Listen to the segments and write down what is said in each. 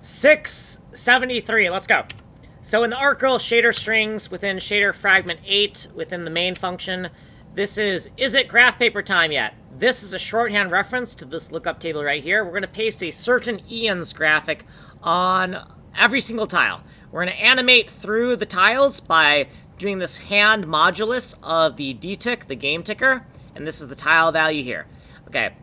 673, let's go. So in the ARTGIRL shader strings within shader fragment 8 within the main function, this is it graph paper time yet? This is a shorthand reference to this lookup table right here. We're going to paste a certain Ian's graphic on every single tile. We're going to animate through the tiles by doing this hand modulus of the dtick, the game ticker, and this is the tile value here. Okay.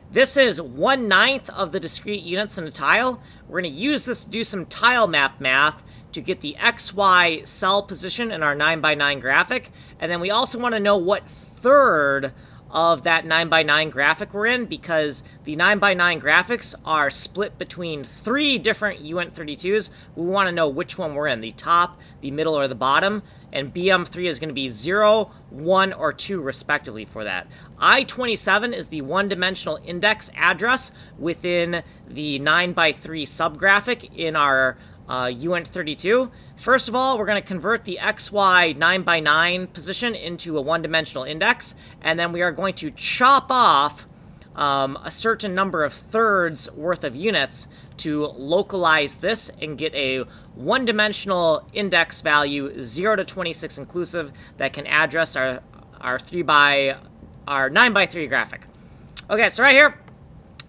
This is 1/9 of the discrete units in a tile. We're going to use this to do some tile map math to get the XY cell position in our 9x9 graphic. And then we also want to know what third of that 9x9 graphic we're in, because the 9x9 graphics are split between 3 different uint32s. We want to know which one we're in, the top, the middle, or the bottom. And BM3 is going to be 0, 1, or 2 respectively for that. I27 is the one-dimensional index address within the 9x3 subgraphic in our uint32. First of all, we're going to convert the XY 9x9 position into a one-dimensional index, and then we are going to chop off a certain number of thirds worth of units to localize this and get a one-dimensional index value 0 to 26 inclusive that can address our 9x3 graphic. Okay, so right here,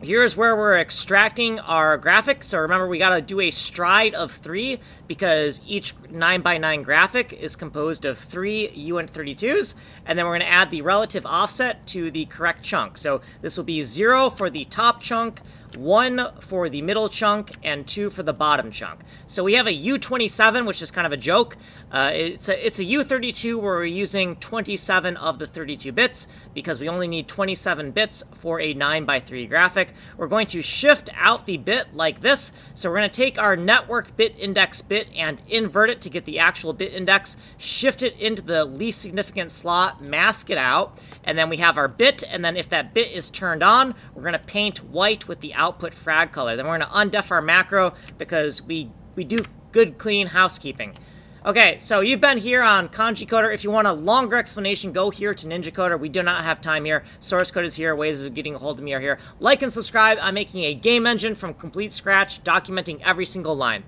here's where we're extracting our graphic. So remember, we got to do a stride of 3 because each 9x9 graphic is composed of 3 uint32s, and then we're going to add the relative offset to the correct chunk. So this will be 0 for the top chunk, 1 for the middle chunk, and 2 for the bottom chunk. So we have a U27, which is kind of a joke. It's a U32 where we're using 27 of the 32 bits because we only need 27 bits for a 9x3 graphic. We're going to shift out the bit like this. So we're going to take our network bit index bit and invert it to get the actual bit index, shift it into the least significant slot, mask it out, and then we have our bit, and then if that bit is turned on, we're going to paint white with the output frag color. Then we're going to undef our macro because we do good, clean housekeeping. Okay, so you've been here on Kanji Coder. If you want a longer explanation, go here to Ninja Coder. We do not have time here. Source code is here. Ways of getting a hold of me are here. Like and subscribe. I'm making a game engine from complete scratch, documenting every single line.